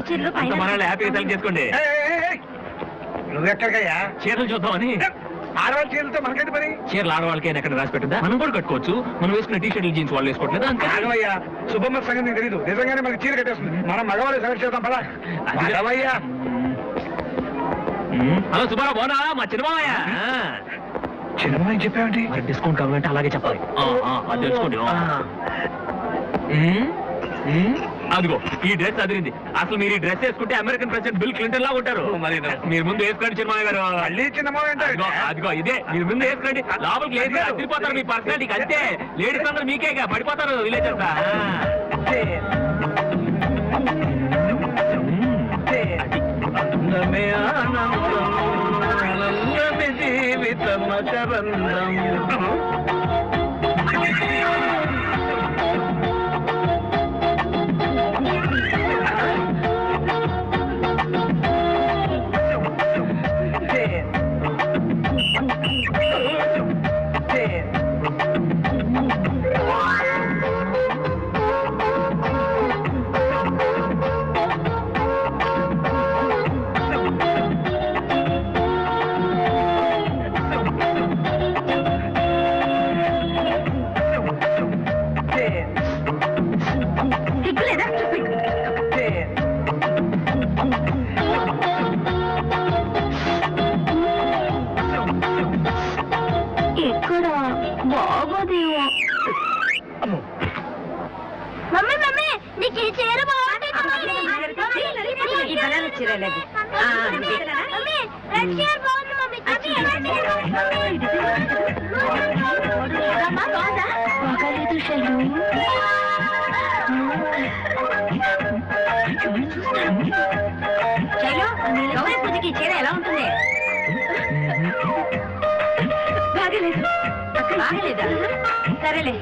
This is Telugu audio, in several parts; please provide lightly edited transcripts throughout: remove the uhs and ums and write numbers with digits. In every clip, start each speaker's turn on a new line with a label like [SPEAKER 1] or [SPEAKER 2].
[SPEAKER 1] చీరలు హ్యాపీగా సెలెక్ట్ చేసుకోండి.
[SPEAKER 2] నువ్వెక్కడికయ్యా?
[SPEAKER 1] చీరలు చూద్దామని.
[SPEAKER 2] ఆడవాళ్ళ చీరలతో మనకంటే పని.
[SPEAKER 1] చీరలు ఆడవాళ్ళకి ఎక్కడ రాసి పెట్టిందా? మనం కూడా కట్టుకోవచ్చు. మనం వేసుకున్న టీ షర్ట్లు జీన్స్ వాళ్ళు వేసుకోవట్లేదు అంతే.
[SPEAKER 2] ఆగవయ్యా, శుభమ్మ సంగతి నీకు తెలీదు. నిజంగానే మనకి చీర కట్టేస్తుంది. మనం మగవాళ్ళు సెలెక్ట్ చేద్దాం పదా. ఆగవయ్యా.
[SPEAKER 1] హలో సుబ్బారావు, బాగున్నా? మా చిన్నమావయ్య.
[SPEAKER 2] చిన్నమావయ్య చెప్పావంటి?
[SPEAKER 1] మరి డిస్కౌంట్ కావాలంటే అలాగే చెప్పాలి. అది తెలుసుకోండి. అదిగో ఈ డ్రెస్ అదిరింది. అసలు మీరు ఈ డ్రెస్ వేసుకుంటే అమెరికన్ ప్రెసిడెంట్ బిల్ క్లింటన్ లా ఉంటారు. మరి మీరు ముందు వేసుకోండి చిన్నమావయ్య గారు.
[SPEAKER 2] మళ్ళీ చిన్నమావయ్య.
[SPEAKER 1] అదిగో ఇదే, మీరు ముందు వేసుకోండి. లోపలికి లేడీస్ అదిరిపోతారు. మీ పర్సనాలిటీకి అంతే. లేడీస్ అందరూ మీకేగా పడిపోతారు విలేజ్ అంతా.
[SPEAKER 3] గౌరీ పూజకి చీర ఎలా ఉంటుంది? బాగలేదా? సరేలే.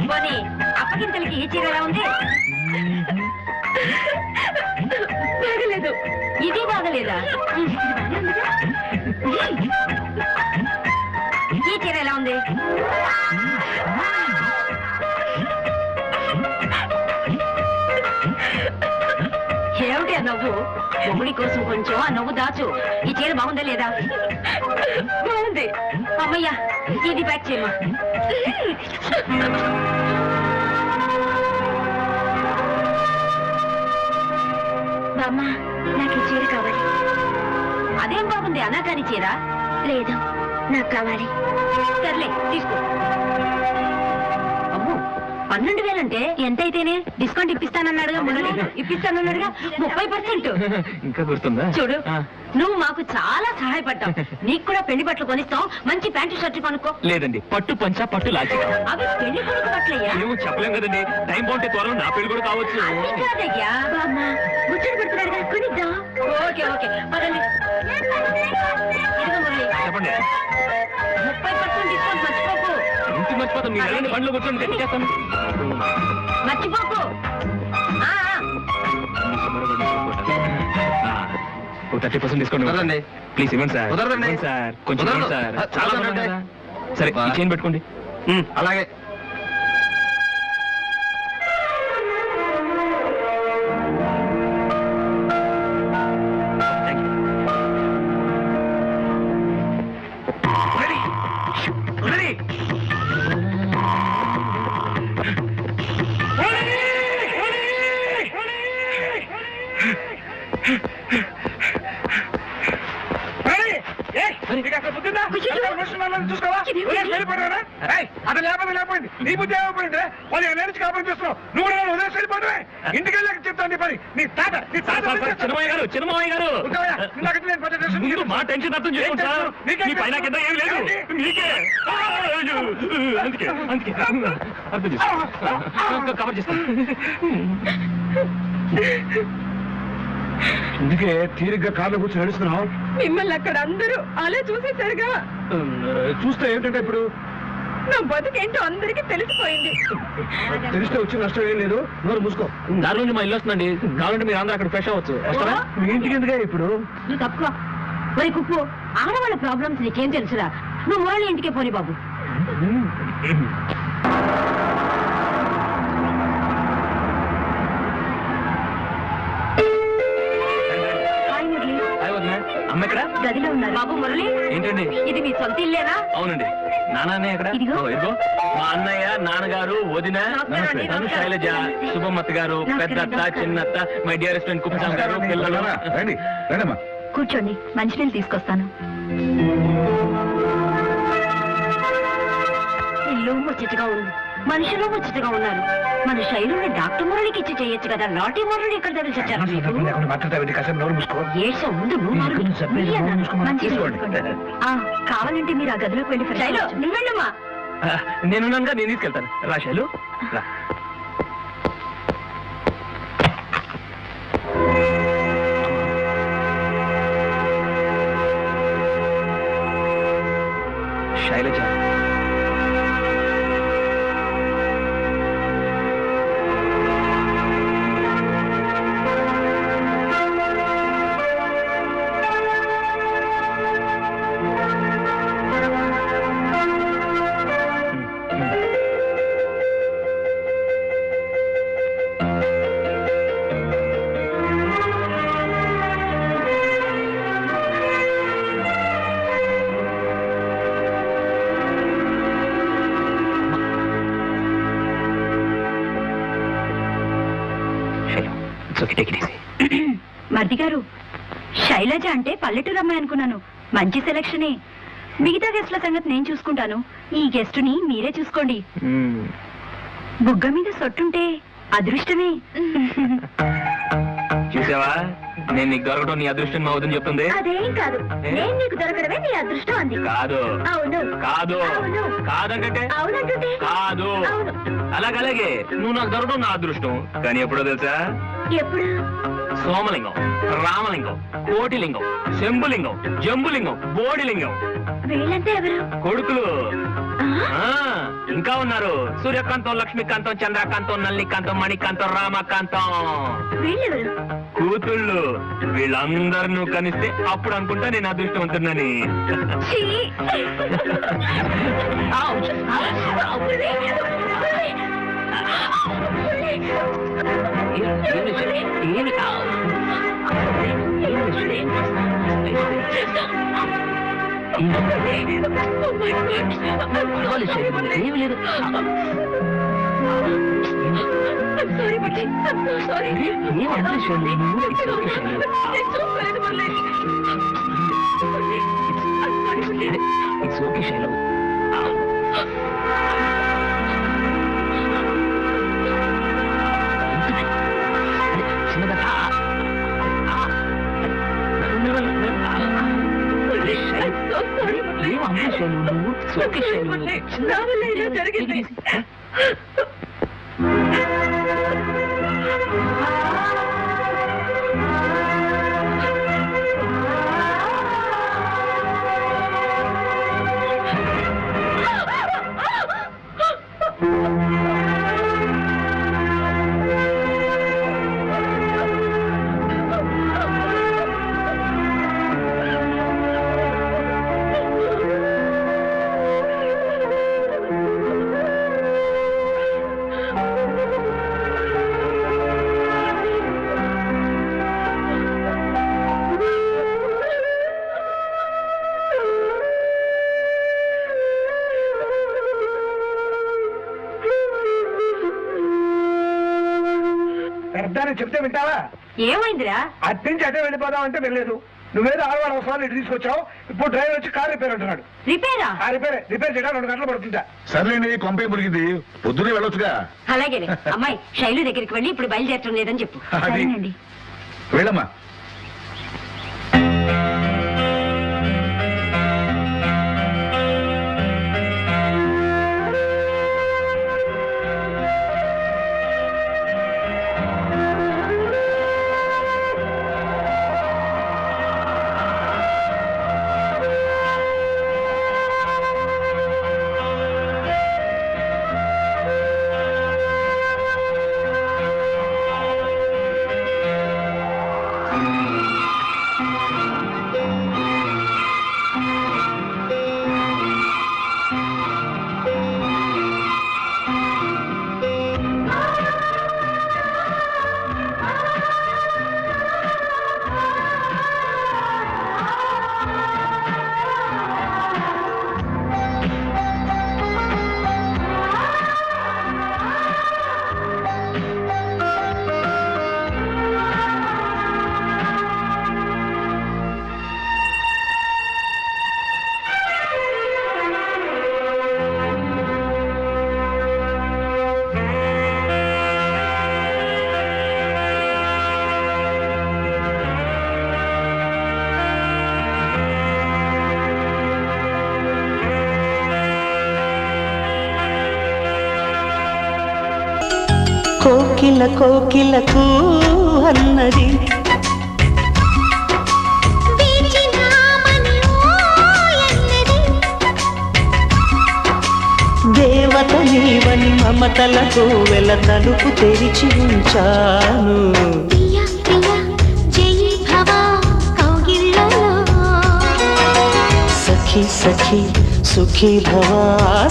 [SPEAKER 3] పోనీ అప్పగింతలకి ఈ చీర ఎలా ఉంది? బాగలేదు. ఇది బాగలేదా? ఈ చీర ఎలా ఉంది? ఏమిటి ఆ నవ్వు? మొగుడి కోసం కొంచెం ఆ నవ్వు దాచు. ఈ చీర బాగుందా లేదా? బాగుంది. అమ్మయ్యా, ఇది ప్యాక్ చేయమా. బామ్మ, నాకు ఈ చీర కావాలి. అదేం బాగుంది, అనాకాని చీర? లేదు, నాకు కావాలి. సర్లే తీసుకో. 12,000 అంటే ఎంత అయితేనే? డిస్కౌంట్ ఇప్పిస్తానన్నాడుగా మురళి. ఇప్పిస్తానన్నాడుగా 30%.
[SPEAKER 1] ఇంకా గుర్తుందా?
[SPEAKER 3] చూడు, నువ్వు మాకు చాలా సహాయపడ్డావు. నీకు కూడా పెళ్లి బట్టలు కొనిస్తాం. మంచి ప్యాంటు షర్ట్ కొనుక్కో.
[SPEAKER 1] లేదండి, పట్టు పంచ పట్టు లాచి.
[SPEAKER 3] అవి పెళ్లి కొడుకు బట్టలయ్యా.
[SPEAKER 1] ఏమో చెప్పలేం కదండి. టైం బాగుంటే త్వరలో నా పెళ్లి కూడా కావచ్చు.
[SPEAKER 3] ముచ్చట పెడుతున్నాడుగా, కొనిద్దాం. ఓకే ఓకే, పదండి.
[SPEAKER 1] చెప్పండి.
[SPEAKER 3] 30% డిస్కౌంట్ మర్చిపోకు.
[SPEAKER 1] ఇంటికి మర్చిపోతాం. మీరు ఎలాంటి బండ్లు కూర్చొని తెచ్చేస్తాను.
[SPEAKER 3] మర్చిపోకు.
[SPEAKER 1] 30% డిస్కౌంట్ ప్లీజ్ ఇవ్వండి సార్. సార్ కొంచెం సార్, చాలా సరే చైన్ పెట్టుకోండి.
[SPEAKER 2] అలాగే. చూసుకోవా? అతను లేకపోయింది. నీ బుద్ధి ఏమైపోయింది? 15 నుంచి కాపురం చేస్తున్నావు. నువ్వు ఉదయం వెళ్ళిపోవడమే. ఇంటికి వెళ్ళాక చెప్తాను నీ పని. నీ తాత
[SPEAKER 1] చిన్నమావయ్య గారు, చిన్నమావయ్య గారు, మా టెన్షన్ అర్థం చేసుకోండి సార్. మీ పైన కింద ఏమి లేదు, మీకే. అందుకే అందుకే అర్థం చేసుకో, కవర్ చేస్తాను.
[SPEAKER 2] అందుకే తీరిగ్గా కార్లో కూర్చొని నడుస్తున్నావు.
[SPEAKER 3] మిమ్మల్ని అక్కడ అందరూ అలా చూసేసరిగా.
[SPEAKER 2] చూస్తే ఏంటంటే ఇప్పుడు
[SPEAKER 3] నా బతుకేంటో అందరికీ తెలిసిపోయింది.
[SPEAKER 2] తెలిస్తే వచ్చి నష్టం ఏం లేదు. నోరు మూసుకో.
[SPEAKER 1] దాని నుంచి మా ఇల్లు వస్తుందండి. కావాలంటే మీరు అందరూ అక్కడ ఫ్రెష్ అవ్వచ్చు. వస్తారా?
[SPEAKER 2] మీ ఇంటికి ఎందుకే ఇప్పుడు?
[SPEAKER 3] నువ్వు తప్పుకో. మరి కుప్పు, ఆడవాళ్ళ ప్రాబ్లమ్స్ నీకేం తెలుసురా? నువ్వు వాళ్ళ ఇంటికే పోని బాబు.
[SPEAKER 1] అమ్మ ఎక్కడ?
[SPEAKER 3] గదిలో ఉన్నారు. బాబు మురళి,
[SPEAKER 1] ఏంటండి?
[SPEAKER 3] ఇది మీ సొంత ఇల్లేనా?
[SPEAKER 1] అవునండి. నాన్న ఎక్కడ?
[SPEAKER 3] ఇదిగో.
[SPEAKER 1] ఇదిగో మా అన్నయ్య, నాన్నగారు, వదిన,
[SPEAKER 3] నమస్కారం అండి.
[SPEAKER 1] నన్ను శైలజ, శుభమత్త గారు, పెద్దత్త, చిన్నత్త, మై డియరెస్ట్ ఫ్రెండ్ కుప్పస్వామి గారు, పిల్లలు.
[SPEAKER 2] రండి రండమ్మా.
[SPEAKER 3] కూర్చోండి, మంచినీళ్ళు తీసుకొస్తాను. ఇల్లు ముచ్చటగా ఉంది, మనుషులు ముచ్చటగా ఉన్నారు. మన శైలుని డాక్టర్ మురళికి ఇచ్చి చేయొచ్చు కదా. లాటి మురళి ఇక్కడ దగ్గర ఏషం ముందు నువ్వు నాలుగు నీ అన్నాను. మంచిది తీసుకోండి. కావాలంటే మీరు ఆ గదిలోకి వెళ్ళి శైలు నువ్వు వెళ్ళమ్మా.
[SPEAKER 1] నేనున్నానుగా, నేను తీసుకెళ్తాను. రా శైలు, రా. శైలజ,
[SPEAKER 3] మర్ది గారు, శైలజ అంటే పల్లెటూరు అమ్మాయి అనుకున్నాను. మంచి సెలక్షనే. మిగతా గెస్ట్ల సంగతి నేను చూసుకుంటాను. ఈ గెస్టుని మీరే చూసుకోండి. బుగ్గ మీద సొట్టుంటే అదృష్టమే.
[SPEAKER 1] చూసావా, నేను నీకు దొరకడం నీ అదృష్టం అవుతుంది చెప్తుంది.
[SPEAKER 3] అదేం కాదు, నేను నీకు దొరకడమే నీ అదృష్టం అంది.
[SPEAKER 1] కాదు
[SPEAKER 3] అవును
[SPEAKER 1] కాదు
[SPEAKER 3] అవును.
[SPEAKER 1] కాదంటే
[SPEAKER 3] అవునంటుంటే
[SPEAKER 1] కాదు.
[SPEAKER 3] అవును.
[SPEAKER 1] అలాగే నువ్వు నాకు దొరకడం నా అదృష్టం. కానీ ఎప్పుడో తెలుసా?
[SPEAKER 3] ఎప్పుడు?
[SPEAKER 1] సోమలింగం, రామలింగం, కోటిలింగం, శంభులింగం, జంబులింగం, బోడిలింగం.
[SPEAKER 3] వీళ్ళంటే ఎవరు?
[SPEAKER 1] కొడుకులు.
[SPEAKER 3] ఆ?
[SPEAKER 1] ఇంకా ఉన్నారు. సూర్యకాంతం, లక్ష్మీకాంతం, చంద్రకాంతం, నల్లికాంతం, మణికాంతం, రామకాంతం.
[SPEAKER 3] వీళ్ళెవరు?
[SPEAKER 1] కూతుళ్ళు. వీళ్ళందరూ నువ్వు కనిస్తే అప్పుడు అనుకుంటా నేను అదృష్టవంతున్నని.
[SPEAKER 3] ఛీ!
[SPEAKER 1] It's okay, Shiloh. జరిగింది.
[SPEAKER 2] పెద్దాన్ని చెప్తే వింటావా?
[SPEAKER 3] ఏమైందిరా?
[SPEAKER 2] అట్నుంచి అటే వెళ్ళిపోదాం అంటే వెళ్ళలేదు. నువ్వేదో 6 అవసరాలు ఇటు తీసుకొచ్చావు. ఇప్పుడు డ్రైవర్ వచ్చి కార్ రిపేర్ అంటున్నాడు.
[SPEAKER 3] రిపేరా?
[SPEAKER 2] ఆ రిపేర్ చేయడానికి 2 గంటలు పడుతుంటా.
[SPEAKER 4] సర్లేండి, కొంపే మురిగింది, పొద్దునే వెళ్ళొచ్చుగా.
[SPEAKER 3] అలాగే అమ్మాయి శైలు దగ్గరికి వెళ్ళి ఇప్పుడు బయలుదేరటం లేదని చెప్పు.
[SPEAKER 4] అది.
[SPEAKER 3] సరేనండి.
[SPEAKER 4] వెళ్ళమ్మా.
[SPEAKER 5] కోకిల కోకిలకు అన్నది దేవత నీవని మమతలకు వెల తలుపు తెరిచి ఉంచాను. సఖీ సఖీ సుఖీ భవా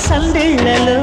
[SPEAKER 5] సందిళ్ళలో